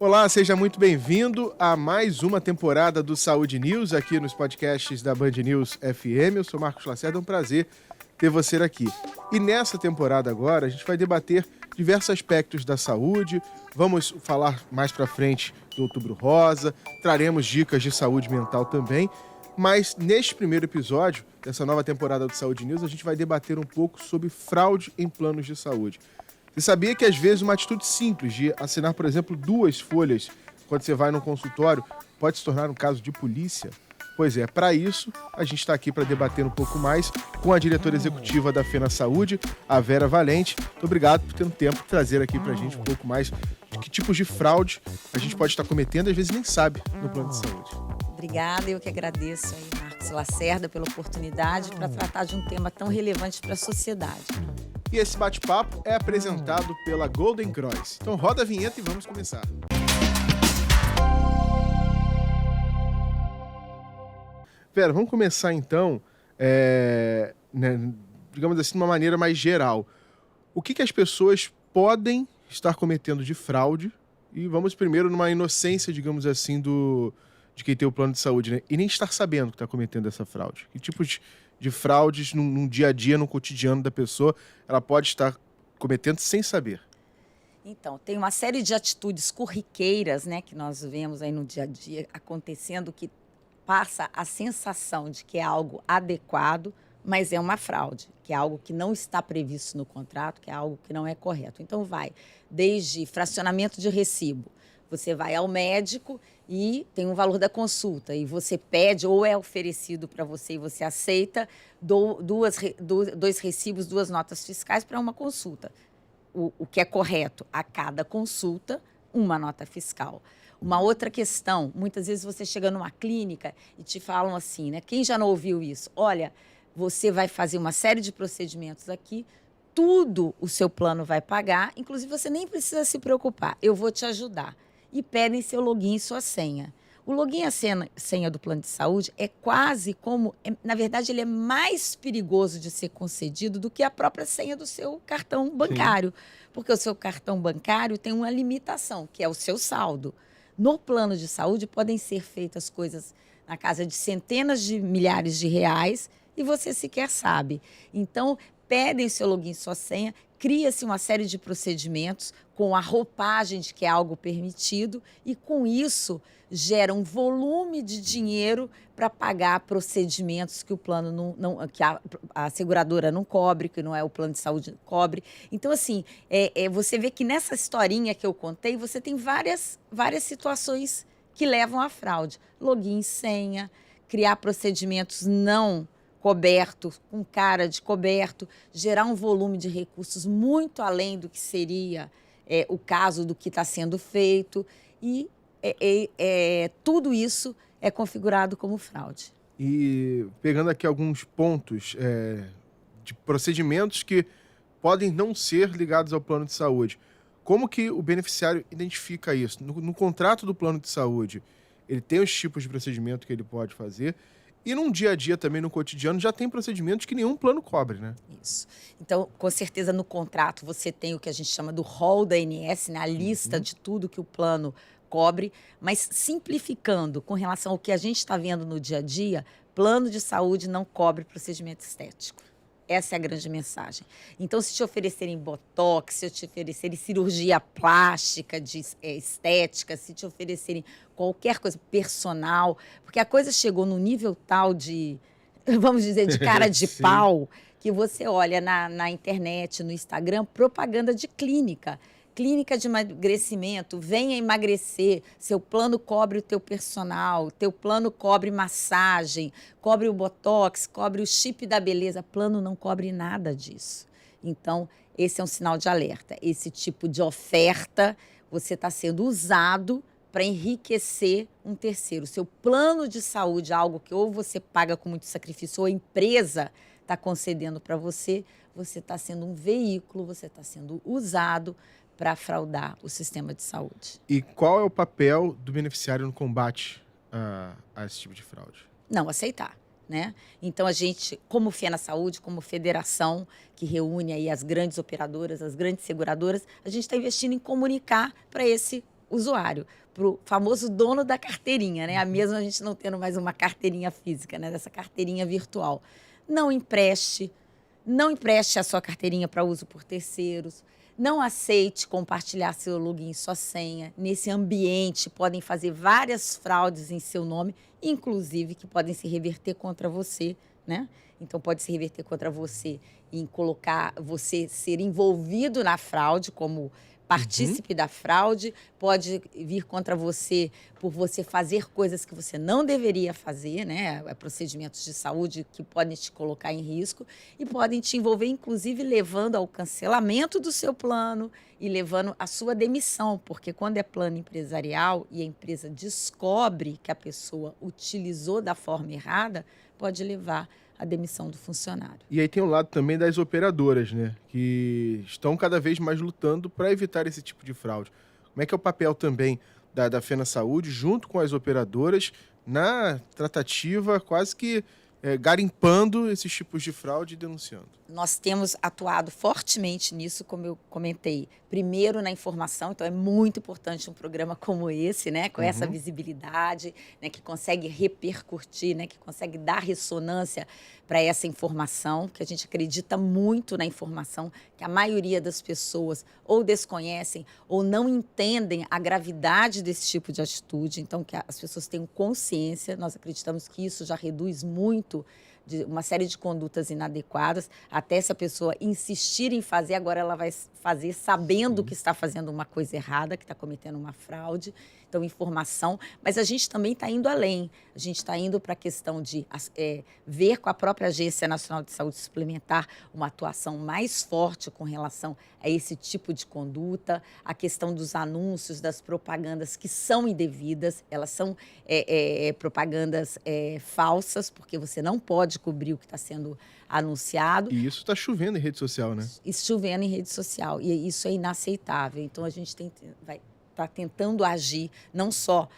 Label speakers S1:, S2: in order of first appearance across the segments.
S1: Olá, seja muito bem-vindo a mais uma temporada do Saúde News aqui nos podcasts da Band News FM. Eu sou Marcos Lacerda, é um prazer ter você aqui. E nessa temporada agora a gente vai debater diversos aspectos da saúde, vamos falar mais pra frente do Outubro Rosa, traremos dicas de saúde mental também, mas neste primeiro episódio dessa nova temporada do Saúde News a gente vai debater um pouco sobre fraude em planos de saúde. Você sabia que, às vezes, uma atitude simples de assinar, por exemplo, 2 folhas quando você vai num consultório pode se tornar um caso de polícia? Pois é, para isso, a gente está aqui para debater um pouco mais com a diretora executiva da Fena Saúde, a Vera Valente. Muito obrigado por ter um tempo de trazer aqui para a gente um pouco mais de que tipos de fraude a gente pode estar cometendo, às vezes nem sabe, no plano de saúde.
S2: Obrigada, eu que agradeço aí, Marcos Lacerda, pela oportunidade para tratar de um tema tão relevante para a sociedade.
S1: E esse bate-papo é apresentado pela Golden Cross. Então roda a vinheta e vamos começar. Vera, vamos começar então, digamos assim, de uma maneira mais geral. O que as pessoas podem estar cometendo de fraude? E vamos primeiro numa inocência, digamos assim, de quem tem o plano de saúde, né? E nem estar sabendo que está cometendo essa fraude. Que tipos de fraudes num dia a dia, no cotidiano da pessoa, ela pode estar cometendo sem saber?
S2: Então, tem uma série de atitudes corriqueiras, né, que nós vemos aí no dia a dia acontecendo, que passa a sensação de que é algo adequado, mas é uma fraude, que é algo que não está previsto no contrato, que é algo que não é correto. Então, vai desde fracionamento de recibo. Você vai ao médico e tem um valor da consulta e você pede ou é oferecido para você e você aceita dois recibos, 2 notas fiscais para uma consulta. O que é correto, a cada consulta, uma nota fiscal. Uma outra questão, muitas vezes você chega numa clínica e te falam assim, né? Quem já não ouviu isso? Olha, você vai fazer uma série de procedimentos aqui, tudo o seu plano vai pagar, inclusive você nem precisa se preocupar, eu vou te ajudar. E pedem seu login e sua senha. O login e a senha do plano de saúde é quase como... na verdade, ele é mais perigoso de ser concedido do que a própria senha do seu cartão bancário. Sim. Porque o seu cartão bancário tem uma limitação, que é o seu saldo. No plano de saúde, podem ser feitas coisas na casa de centenas de milhares de reais e você sequer sabe. Então, pedem seu login e sua senha, cria-se uma série de procedimentos com a roupagem de que é algo permitido e, com isso, gera um volume de dinheiro para pagar procedimentos que o plano que a seguradora não cobre, que não é o plano de saúde cobre. Então, assim, você vê que nessa historinha que eu contei, você tem várias situações que levam à fraude. Login, senha, criar procedimentos não coberto, com cara de coberto, gerar um volume de recursos muito além do que seria o caso do que está sendo feito e tudo isso é configurado como fraude.
S1: E pegando aqui alguns pontos de procedimentos que podem não ser ligados ao plano de saúde, como que o beneficiário identifica isso? No contrato do plano de saúde, ele tem os tipos de procedimento que ele pode fazer. E num dia a dia também, no cotidiano, já tem procedimentos que nenhum plano cobre, né?
S2: Isso. Então, com certeza, no contrato, você tem o que a gente chama do rol da ANS, né? A lista de tudo que o plano cobre, mas simplificando com relação ao que a gente está vendo no dia a dia, plano de saúde não cobre procedimento estético. Essa é a grande mensagem. Então, se te oferecerem botox, se te oferecerem cirurgia plástica, de estética, se te oferecerem qualquer coisa personal, porque a coisa chegou num nível tal de, vamos dizer, de cara de pau, que você olha na internet, no Instagram, propaganda de clínica. Clínica de emagrecimento, venha emagrecer, seu plano cobre o teu personal, teu plano cobre massagem, cobre o botox, cobre o chip da beleza, plano não cobre nada disso. Então, esse é um sinal de alerta. Esse tipo de oferta, você está sendo usado para enriquecer um terceiro. Seu plano de saúde, algo que ou você paga com muito sacrifício ou a empresa está concedendo para você, você está sendo um veículo, você está sendo usado para fraudar o sistema de saúde.
S1: E qual é o papel do beneficiário no combate a esse tipo de fraude?
S2: Não aceitar, né? Então, a gente, como Fena Saúde, como federação que reúne aí as grandes operadoras, as grandes seguradoras, a gente está investindo em comunicar para esse usuário, para o famoso dono da carteirinha, né? Mesmo a gente não tendo mais uma carteirinha física, né? Dessa carteirinha virtual. Não empreste a sua carteirinha para uso por terceiros. Não aceite compartilhar seu login e sua senha. Nesse ambiente, podem fazer várias fraudes em seu nome, inclusive que podem se reverter contra você, né? Então, pode se reverter contra você em colocar você ser envolvido na fraude como partícipe da fraude, pode vir contra você por você fazer coisas que você não deveria fazer, né? Procedimentos de saúde que podem te colocar em risco e podem te envolver, inclusive, levando ao cancelamento do seu plano e levando à sua demissão, porque quando é plano empresarial e a empresa descobre que a pessoa utilizou da forma errada, pode levar à demissão do funcionário.
S1: E aí tem o lado também das operadoras, né? Que estão cada vez mais lutando para evitar esse tipo de fraude. Como é que é o papel também da Fena Saúde, junto com as operadoras, na tratativa, quase que garimpando esses tipos de fraude e denunciando?
S2: Nós temos atuado fortemente nisso, como eu comentei. Primeiro na informação, então é muito importante um programa como esse, né, com essa visibilidade, né, que consegue repercutir, né, que consegue dar ressonância para essa informação, que a gente acredita muito na informação, que a maioria das pessoas ou desconhecem ou não entendem a gravidade desse tipo de atitude, então que as pessoas tenham consciência. Nós acreditamos que isso já reduz muito de uma série de condutas inadequadas, até se a pessoa insistir em fazer, agora ela vai fazer sabendo que está fazendo uma coisa errada, que está cometendo uma fraude. Então, informação. Mas a gente também está indo além. A gente está indo para a questão de ver com a própria Agência Nacional de Saúde Suplementar uma atuação mais forte com relação a esse tipo de conduta, a questão dos anúncios, das propagandas que são indevidas, elas são propagandas falsas, porque você não pode cobrir o que está sendo anunciado.
S1: E isso está chovendo em rede social, né?
S2: Isso chovendo em rede social, e isso é inaceitável. Então, a gente vai estar tentando agir, não só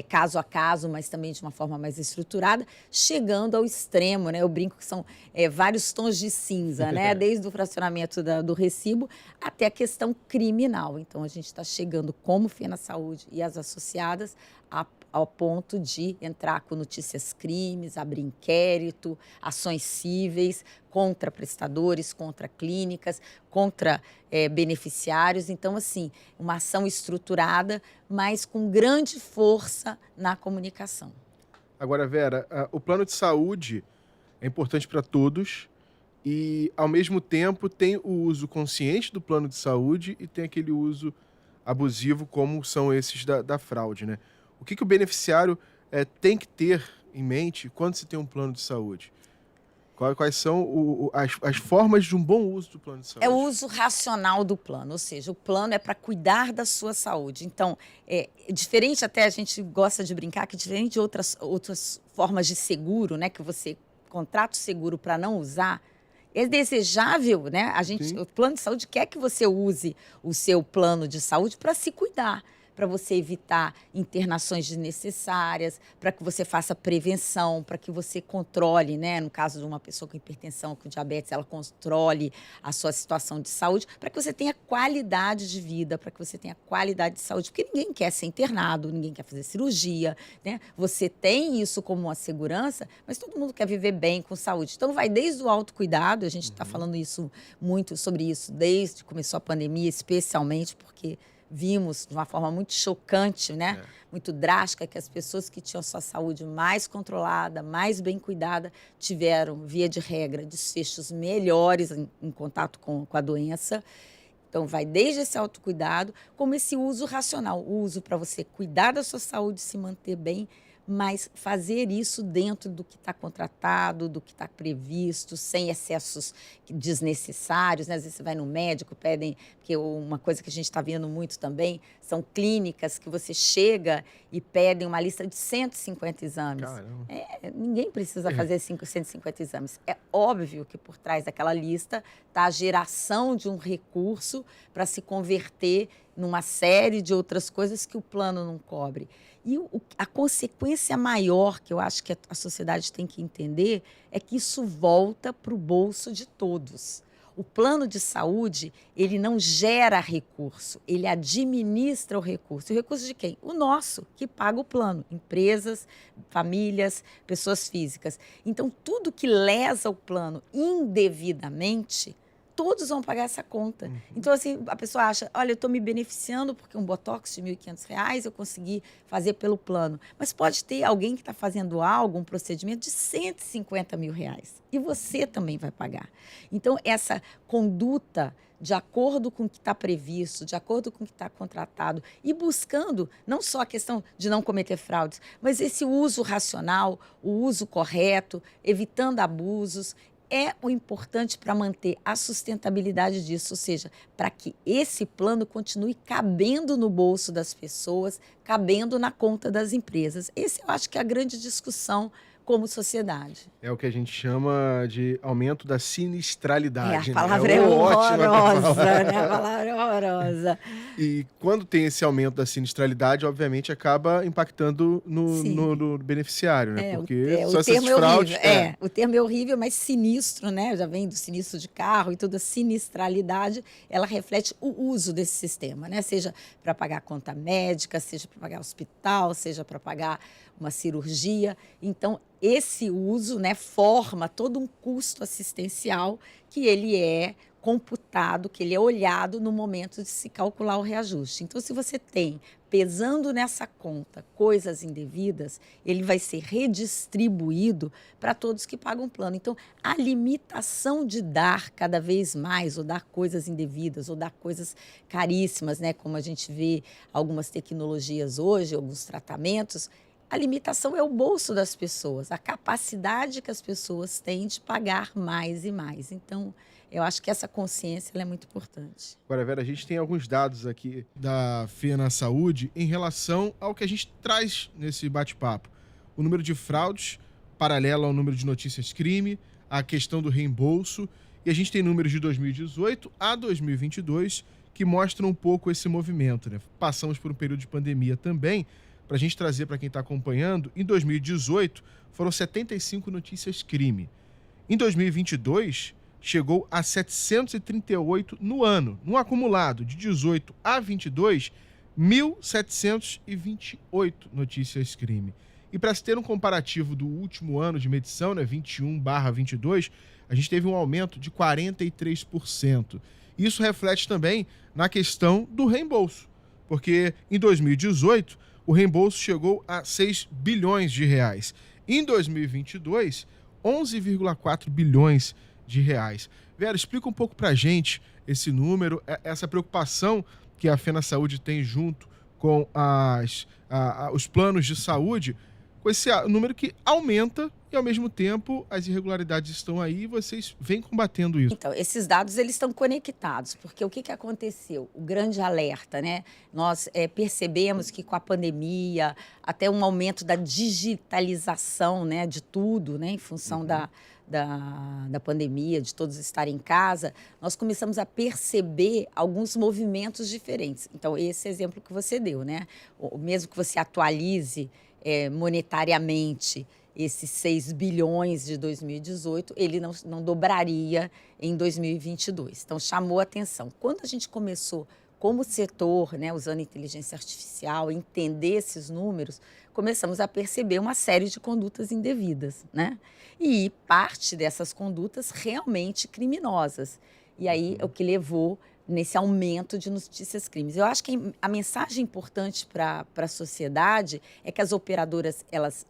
S2: caso a caso, mas também de uma forma mais estruturada, chegando ao extremo, né? Eu brinco que são vários tons de cinza, né? Desde o fracionamento do recibo até a questão criminal. Então, a gente está chegando como Fena Saúde e as associadas ao ponto de entrar com notícias crimes, abrir inquérito, ações cíveis contra prestadores, contra clínicas, contra beneficiários. Então, assim, uma ação estruturada, mas com grande força na comunicação.
S1: Agora, Vera, o plano de saúde é importante para todos e, ao mesmo tempo, tem o uso consciente do plano de saúde e tem aquele uso abusivo, como são esses da fraude, né? O que o beneficiário tem que ter em mente quando se tem um plano de saúde? Quais são as formas de um bom uso do plano de saúde?
S2: É o uso racional do plano, ou seja, o plano é para cuidar da sua saúde. Então, diferente, até a gente gosta de brincar, que diferente de outras formas de seguro, né, que você contrata o seguro para não usar, é desejável, né? O plano de saúde quer que você use o seu plano de saúde para se cuidar, para você evitar internações desnecessárias, para que você faça prevenção, para que você controle, né? No caso de uma pessoa com hipertensão, com diabetes, ela controle a sua situação de saúde, para que você tenha qualidade de vida, para que você tenha qualidade de saúde, porque ninguém quer ser internado, ninguém quer fazer cirurgia, né? Você tem isso como uma segurança, mas todo mundo quer viver bem, com saúde. Então, vai desde o autocuidado, a gente está falando muito sobre isso desde que começou a pandemia, especialmente porque vimos de uma forma muito chocante, né? Muito drástica, que as pessoas que tinham sua saúde mais controlada, mais bem cuidada, tiveram, via de regra, desfechos melhores em contato com a doença. Então, vai desde esse autocuidado, como esse uso racional, o uso para você cuidar da sua saúde, se manter bem, mas fazer isso dentro do que está contratado, do que está previsto, sem excessos desnecessários, né? Às vezes você vai no médico, pedem, porque uma coisa que a gente está vendo muito também, são clínicas que você chega e pedem uma lista de 150 exames.
S1: Caramba.
S2: Ninguém precisa fazer 150 exames. É óbvio que por trás daquela lista está a geração de um recurso para se converter numa série de outras coisas que o plano não cobre. E a consequência maior que eu acho que a sociedade tem que entender é que isso volta para o bolso de todos. O plano de saúde, ele não gera recurso, ele administra o recurso. E o recurso de quem? O nosso, que paga o plano. Empresas, famílias, pessoas físicas. Então, tudo que lesa o plano indevidamente, todos vão pagar essa conta. Então, assim, a pessoa acha, olha, eu estou me beneficiando porque um botox de R$ 1.500 eu consegui fazer pelo plano. Mas pode ter alguém que está fazendo algo, um procedimento de R$ 150 mil. E você também vai pagar. Então, essa conduta de acordo com o que está previsto, de acordo com o que está contratado, e buscando não só a questão de não cometer fraudes, mas esse uso racional, o uso correto, evitando abusos, é o importante para manter a sustentabilidade disso, ou seja, para que esse plano continue cabendo no bolso das pessoas, cabendo na conta das empresas. Esse eu acho que é a grande discussão como sociedade.
S1: É o que a gente chama de aumento da sinistralidade,
S2: A
S1: né?
S2: palavra é
S1: Ótima
S2: horrorosa,
S1: palavra.
S2: né? A palavra é horrorosa.
S1: E quando tem esse aumento da sinistralidade, obviamente acaba impactando no,
S2: Sim.
S1: no beneficiário, né? Porque
S2: O
S1: só essas
S2: termo é
S1: fraudes...
S2: horrível. O termo é horrível, mas sinistro, né? Já vem do sinistro de carro e toda a sinistralidade, ela reflete o uso desse sistema, né? Seja para pagar conta médica, seja para pagar hospital, seja para pagar uma cirurgia. Então, esse uso, né, forma todo um custo assistencial que ele é computado, que ele é olhado no momento de se calcular o reajuste. Então, se você tem, pesando nessa conta, coisas indevidas, ele vai ser redistribuído para todos que pagam o plano. Então, a limitação de dar cada vez mais, ou dar coisas indevidas, ou dar coisas caríssimas, né, como a gente vê algumas tecnologias hoje, alguns tratamentos, a limitação é o bolso das pessoas, a capacidade que as pessoas têm de pagar mais e mais. Então, eu acho que essa consciência ela é muito importante.
S1: Agora, Vera, a gente tem alguns dados aqui da FENA Saúde em relação ao que a gente traz nesse bate-papo. O número de fraudes, paralelo ao número de notícias crime, a questão do reembolso. E a gente tem números de 2018 a 2022 que mostram um pouco esse movimento, né? Passamos por um período de pandemia também. Para a gente trazer para quem está acompanhando, em 2018 foram 75 notícias crime. Em 2022, chegou a 738 no ano, no acumulado de 18 a 22, 1.728 notícias crime. E para se ter um comparativo do último ano de medição, né, 21/22, a gente teve um aumento de 43%. Isso reflete também na questão do reembolso, porque em 2018 o reembolso chegou a 6 bilhões de reais. Em 2022, 11,4 bilhões de reais. Vera, explica um pouco para a gente esse número, essa preocupação que a FENA Saúde tem junto com os planos de saúde, com esse número que aumenta e, ao mesmo tempo, as irregularidades estão aí e vocês vêm combatendo isso.
S2: Então, esses dados eles estão conectados, porque o que aconteceu? O grande alerta, né? Nós percebemos que com a pandemia, até um aumento da digitalização, né, de tudo, né, em função da pandemia, de todos estarem em casa, nós começamos a perceber alguns movimentos diferentes. Então, esse exemplo que você deu, né? Mesmo que você atualize monetariamente esses 6 bilhões de 2018, ele não dobraria em 2022. Então, chamou a atenção. Quando a gente começou, como setor, né, usando inteligência artificial, entender esses números, começamos a perceber uma série de condutas indevidas, né? E parte dessas condutas realmente criminosas. E aí, é o que levou nesse aumento de notícias crimes. Eu acho que a mensagem importante para a sociedade é que as operadoras elas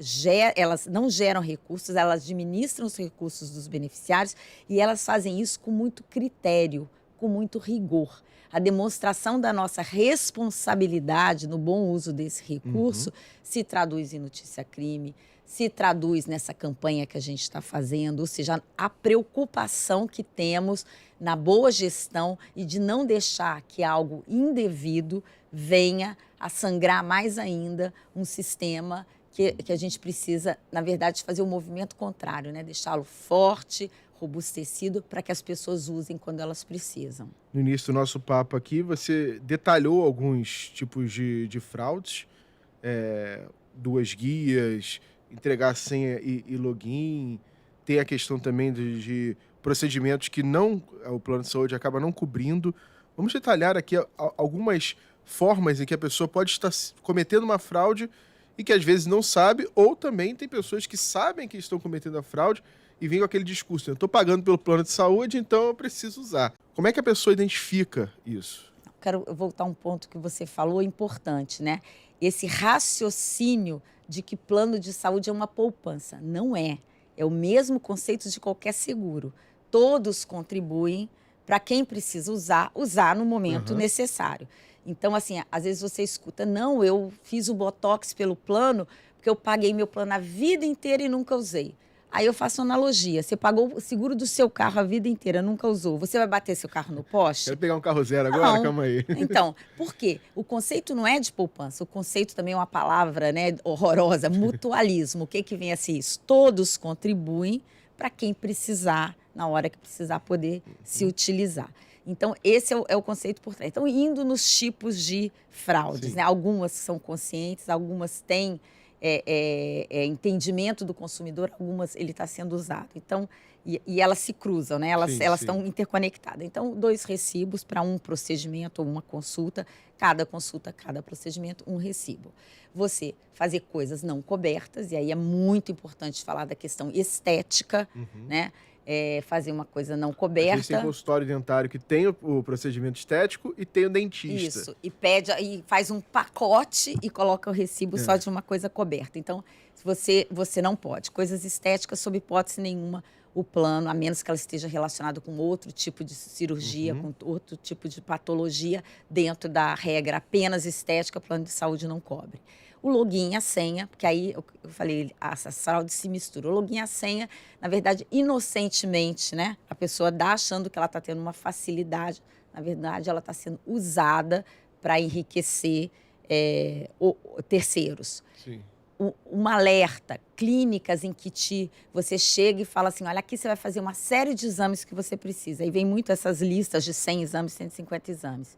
S2: não geram recursos, elas administram os recursos dos beneficiários e elas fazem isso com muito critério, com muito rigor. A demonstração da nossa responsabilidade no bom uso desse recurso se traduz em notícia-crime, se traduz nessa campanha que a gente está fazendo, ou seja, a preocupação que temos na boa gestão e de não deixar que algo indevido venha a sangrar mais ainda um sistema que a gente precisa, na verdade, fazer o movimento contrário, né? Deixá-lo forte, robustecido, para que as pessoas usem quando elas precisam.
S1: No início do nosso papo aqui, você detalhou alguns tipos de fraudes, 2 guias, entregar senha e login, tem a questão também de procedimentos que o plano de saúde acaba não cobrindo. Vamos detalhar aqui algumas formas em que a pessoa pode estar cometendo uma fraude e que às vezes não sabe, ou também tem pessoas que sabem que estão cometendo a fraude e vem com aquele discurso: eu estou pagando pelo plano de saúde, então eu preciso usar. Como é que a pessoa identifica isso?
S2: Quero voltar a um ponto que você falou, importante, né? Esse raciocínio de que plano de saúde é uma poupança. Não é. É o mesmo conceito de qualquer seguro. Todos contribuem para quem precisa usar no momento necessário. Então, assim, às vezes você escuta: não, eu fiz o Botox pelo plano porque eu paguei meu plano a vida inteira e nunca usei. Aí eu faço analogia: você pagou o seguro do seu carro a vida inteira, nunca usou. Você vai bater seu carro no poste?
S1: Quero pegar um carro zero agora?
S2: Não.
S1: Calma aí.
S2: Então, por quê? O conceito não é de poupança, o conceito também é uma palavra, né, horrorosa, mutualismo. O que que vem a ser isso? Todos contribuem para quem precisar, na hora que precisar, poder se utilizar. Então, esse é o conceito por trás. Então, indo nos tipos de fraudes, né? Algumas são conscientes, algumas têm entendimento do consumidor, algumas ele está sendo usado. Então, e elas se cruzam, né? Elas estão interconectadas. Então, 2 recibos para um procedimento ou uma consulta, cada procedimento, um recibo. Você fazer coisas não cobertas, e aí é muito importante falar da questão estética, né? Fazer uma coisa não coberta.
S1: Às vezes tem consultório dentário que tem o procedimento estético e tem o dentista.
S2: Isso, e faz um pacote e coloca o recibo só de uma coisa coberta. Então, você não pode. Coisas estéticas, sob hipótese nenhuma, o plano, a menos que ela esteja relacionada com outro tipo de cirurgia, com outro tipo de patologia, dentro da regra apenas estética, o plano de saúde não cobre. O login e a senha, porque aí eu falei, as fraudes se misturam. O login e a senha, na verdade, inocentemente, né? A pessoa dá achando que ela está tendo uma facilidade. Na verdade, ela está sendo usada para enriquecer terceiros.
S1: Sim.
S2: Um alerta, clínicas em que você chega e fala assim: olha, aqui você vai fazer uma série de exames que você precisa. Aí vem muito essas listas de 100 exames, 150 exames.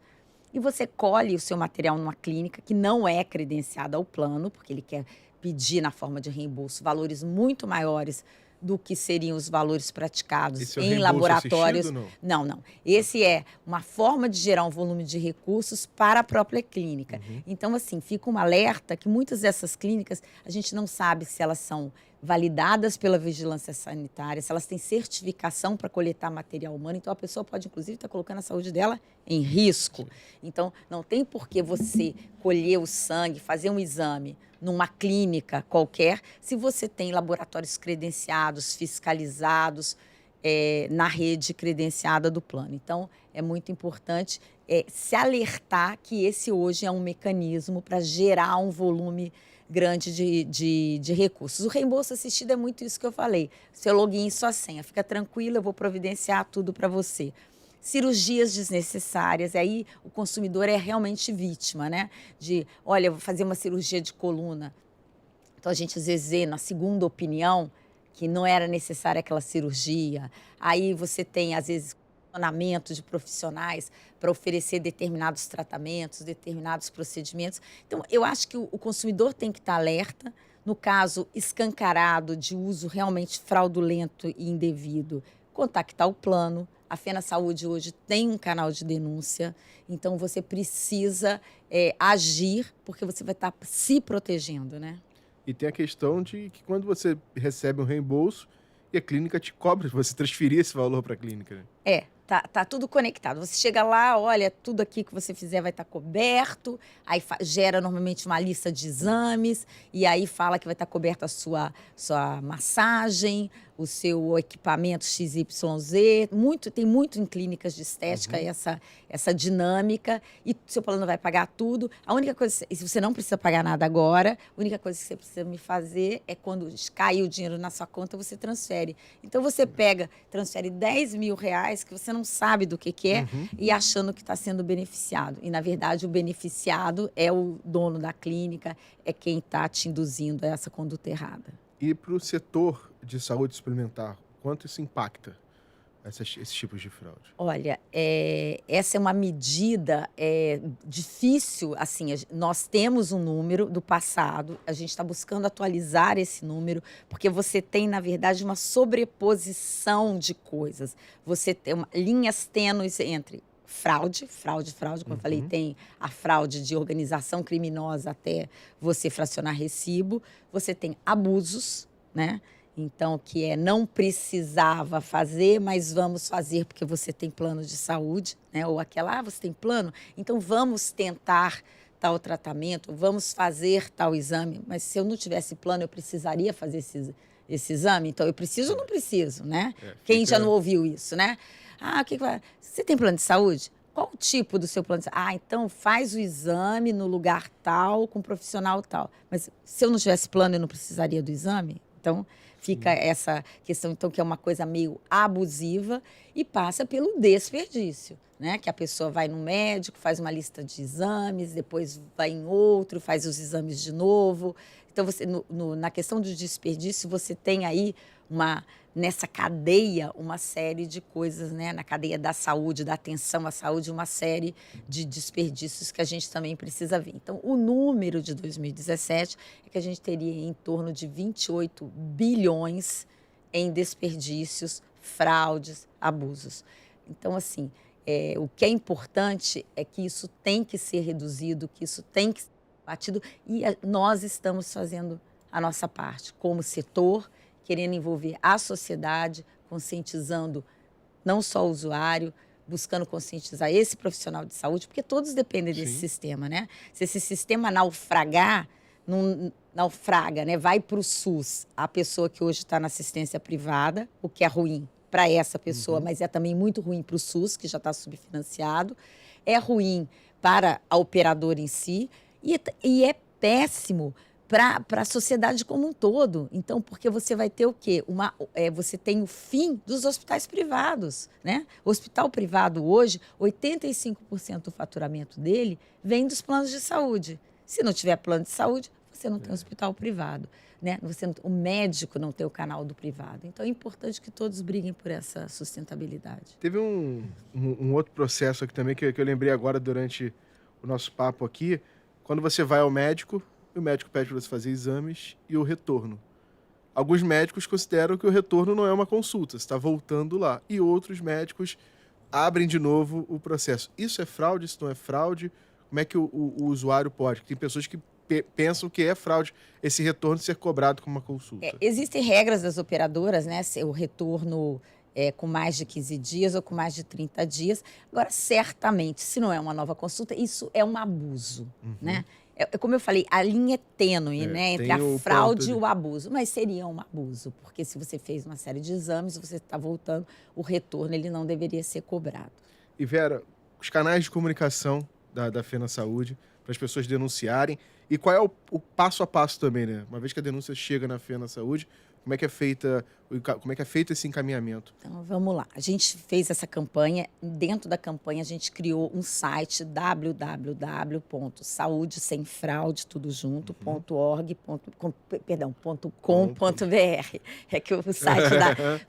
S2: E você colhe o seu material numa clínica que não é credenciada ao plano, porque ele quer pedir na forma de reembolso valores muito maiores do que seriam os valores praticados em laboratórios. Não. Esse é uma forma de gerar um volume de recursos para a própria clínica. Então, assim, fica um alerta que muitas dessas clínicas, a gente não sabe se elas são validadas pela vigilância sanitária, se elas têm certificação para coletar material humano. Então, a pessoa pode, inclusive, estar colocando a saúde dela em risco. Então, não tem por que você colher o sangue, fazer um exame numa clínica qualquer, se você tem laboratórios credenciados, fiscalizados, na rede credenciada do plano. Então, é muito importante se alertar que esse hoje é um mecanismo para gerar um volume grande de recursos. O reembolso assistido é muito isso que eu falei. Seu login e sua senha. Fica tranquilo, eu vou providenciar tudo para você. Cirurgias desnecessárias, aí o consumidor é realmente vítima, né? Olha, eu vou fazer uma cirurgia de coluna. Então, a gente às vezes vê na segunda opinião que não era necessária aquela cirurgia. Aí você tem, às vezes, de profissionais para oferecer determinados tratamentos, determinados procedimentos. Então, eu acho que o consumidor tem que estar alerta. No caso escancarado de uso realmente fraudulento e indevido, contactar o plano. A Fena Saúde hoje tem um canal de denúncia, então você precisa agir, porque você vai estar se protegendo, né?
S1: E tem a questão de que quando você recebe um reembolso e a clínica te cobra, você transferir esse valor para a clínica, né?
S2: Tá tudo conectado. Você chega lá, olha, tudo aqui que você fizer vai estar coberto, aí gera normalmente uma lista de exames, e aí fala que vai estar coberta a sua massagem, o seu equipamento XYZ. Tem muito em clínicas de estética essa dinâmica, e seu plano vai pagar tudo. A única coisa, se você não precisa pagar nada agora, a única coisa que você precisa me fazer é quando cair o dinheiro na sua conta, você transfere. Então você transfere R$10 mil que você não sabe do que é, e achando que está sendo beneficiado. E, na verdade, o beneficiado é o dono da clínica, é quem está te induzindo a essa conduta errada.
S1: E para o setor de saúde suplementar, quanto isso impacta? esses tipos de fraude?
S2: Olha, essa é uma medida difícil. Assim, nós temos um número do passado, a gente está buscando atualizar esse número, porque você tem, na verdade, uma sobreposição de coisas. Você tem linhas tênues entre fraude, como eu falei, tem a fraude de organização criminosa até você fracionar recibo, você tem abusos, né? Então, não precisava fazer, mas vamos fazer porque você tem plano de saúde, né? Ou você tem plano? Então, vamos tentar tal tratamento, vamos fazer tal exame. Mas se eu não tivesse plano, eu precisaria fazer esse exame? Então, eu preciso ou não preciso, né? Quem já não ouviu isso, né? O que vai... Você tem plano de saúde? Qual o tipo do seu plano de saúde? Então faz o exame no lugar tal, com um profissional tal. Mas se eu não tivesse plano, eu não precisaria do exame? Então, fica essa questão, então, que é uma coisa meio abusiva e passa pelo desperdício, né? Que a pessoa vai no médico, faz uma lista de exames, depois vai em outro, faz os exames de novo. Então, você, na questão do desperdício, você tem aí nessa cadeia, uma série de coisas, né? Na cadeia da saúde, da atenção à saúde, uma série de desperdícios que a gente também precisa ver. Então, o número de 2017 é que a gente teria em torno de 28 bilhões em desperdícios, fraudes, abusos. Então, assim, o que é importante é que isso tem que ser reduzido, que isso tem que ser batido, e nós estamos fazendo a nossa parte como setor, querendo envolver a sociedade, conscientizando não só o usuário, buscando conscientizar esse profissional de saúde, porque todos dependem desse sistema, né? Se esse sistema naufragar, naufraga, né? Vai para o SUS, a pessoa que hoje está na assistência privada, o que é ruim para essa pessoa, mas é também muito ruim para o SUS, que já está subfinanciado, é ruim para a operadora em si, e é péssimo para a sociedade como um todo. Então, porque você vai ter o quê? Você tem o fim dos hospitais privados, né? O hospital privado hoje, 85% do faturamento dele vem dos planos de saúde. Se não tiver plano de saúde, você não tem hospital privado, né? O médico não tem o canal do privado. Então, é importante que todos briguem por essa sustentabilidade.
S1: Teve um outro processo aqui também que eu lembrei agora durante o nosso papo aqui. Quando você vai ao médico, o médico pede para você fazer exames e o retorno. Alguns médicos consideram que o retorno não é uma consulta, você está voltando lá. E outros médicos abrem de novo o processo. Isso é fraude? Isso não é fraude? Como é que o usuário pode? Tem pessoas que pensam que é fraude esse retorno ser cobrado como uma consulta.
S2: Existem regras das operadoras, né? O retorno com mais de 15 dias ou com mais de 30 dias. Agora, certamente, se não é uma nova consulta, isso é um abuso, né? Como eu falei, a linha é tênue, né? Entre a fraude e o abuso. Mas seria um abuso, porque se você fez uma série de exames, você está voltando, o retorno ele não deveria ser cobrado.
S1: E Vera, os canais de comunicação da Fena Saúde, para as pessoas denunciarem, e qual é o passo a passo também, né? Uma vez que a denúncia chega na Fena Saúde, como é que é feito esse encaminhamento?
S2: Então, vamos lá. A gente fez essa campanha. Dentro da campanha, a gente criou um site www.saudesemfraude, tudo junto, .com.br. É que o site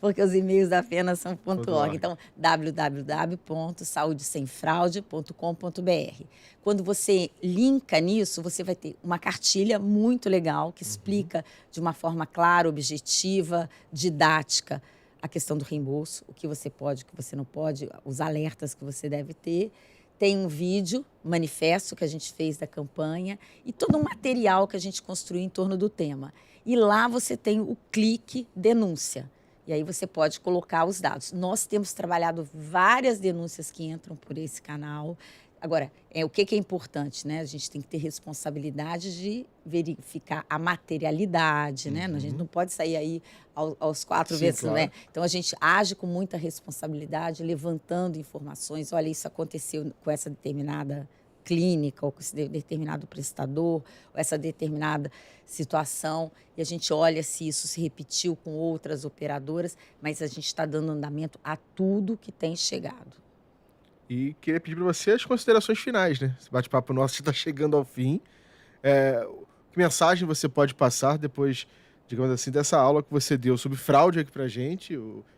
S2: porque os e-mails da Fena são .org. Então, www.saudesemfraude.com.br. Quando você linka nisso, você vai ter uma cartilha muito legal que explica de uma forma clara, objetiva, didática, a questão do reembolso, o que você pode, o que você não pode, os alertas que você deve ter. Tem um vídeo, manifesto que a gente fez da campanha e todo um material que a gente construiu em torno do tema. E lá você tem o clique denúncia. E aí você pode colocar os dados. Nós temos trabalhado várias denúncias que entram por esse canal. Agora, o que é importante, né? A gente tem que ter responsabilidade de verificar a materialidade, né? A gente não pode sair aí aos 4 vezes, claro, né? Então, a gente age com muita responsabilidade, levantando informações. Olha, isso aconteceu com essa determinada clínica, ou com esse determinado prestador, ou essa determinada situação. E a gente olha se isso se repetiu com outras operadoras, mas a gente está dando andamento a tudo que tem chegado.
S1: E queria pedir para você as considerações finais, né? Esse bate-papo nosso está chegando ao fim. Que mensagem você pode passar depois, digamos assim, dessa aula que você deu sobre fraude aqui para a gente?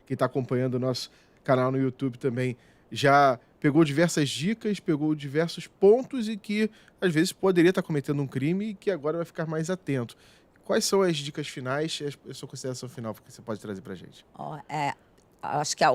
S1: Quem está acompanhando o nosso canal no YouTube também já pegou diversas dicas, pegou diversos pontos e que às vezes poderia estar cometendo um crime e que agora vai ficar mais atento. Quais são as dicas finais e a sua consideração final que você pode trazer para a gente?
S2: Acho que a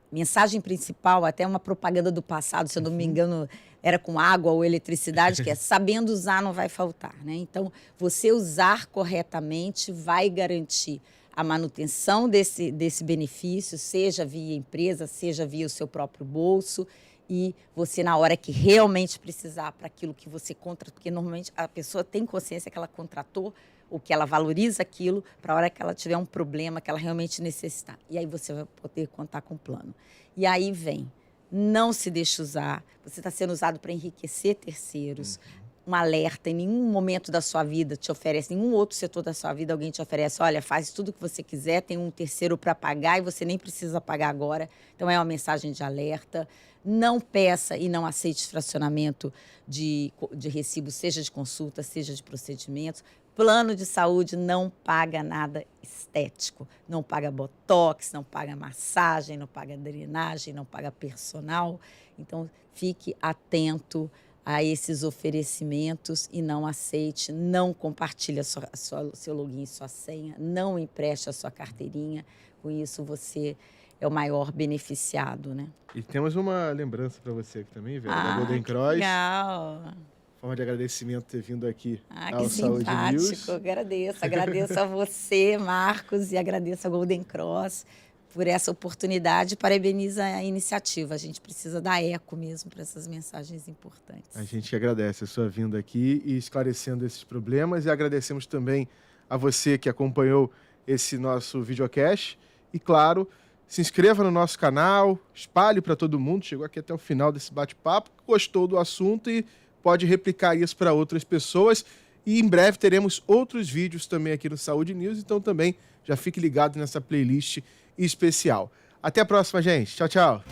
S2: mensagem principal, até uma propaganda do passado, se eu não me engano, era com água ou eletricidade, que é sabendo usar não vai faltar, né? Então, você usar corretamente vai garantir a manutenção desse benefício, seja via empresa, seja via o seu próprio bolso, e você, na hora que realmente precisar para aquilo que você contratou, porque normalmente a pessoa tem consciência que ela contratou, ou que ela valoriza aquilo, para a hora que ela tiver um problema, que ela realmente necessitar. E aí você vai poder contar com o plano. E aí vem, não se deixe usar, você está sendo usado para enriquecer terceiros, um alerta, em nenhum momento da sua vida te oferece, nenhum outro setor da sua vida alguém te oferece, olha, faz tudo o que você quiser, tem um terceiro para pagar e você nem precisa pagar agora. Então, é uma mensagem de alerta. Não peça e não aceite fracionamento de recibo, seja de consulta, seja de procedimentos. Plano de saúde não paga nada estético, não paga botox, não paga massagem, não paga drenagem, não paga personal. Então, fique atento a esses oferecimentos e não aceite, não compartilhe seu login e sua senha, não empreste a sua carteirinha. Com isso, você é o maior beneficiado, né?
S1: E temos uma lembrança para você aqui também, Vera, da Golden Cross.
S2: Legal!
S1: Forma de agradecimento ter vindo aqui ao
S2: que
S1: Saúde
S2: simpático.
S1: News.
S2: Agradeço a você, Marcos, e agradeço a Golden Cross por essa oportunidade. Parabenizo a iniciativa. A gente precisa dar eco mesmo para essas mensagens importantes.
S1: A gente agradece a sua vinda aqui e esclarecendo esses problemas, e agradecemos também a você que acompanhou esse nosso videocast. E, claro, se inscreva no nosso canal, espalhe para todo mundo. Chegou aqui até o final desse bate-papo, gostou do assunto e pode replicar isso para outras pessoas. E em breve teremos outros vídeos também aqui no Saúde News, então também já fique ligado nessa playlist especial. Até a próxima, gente. Tchau, tchau.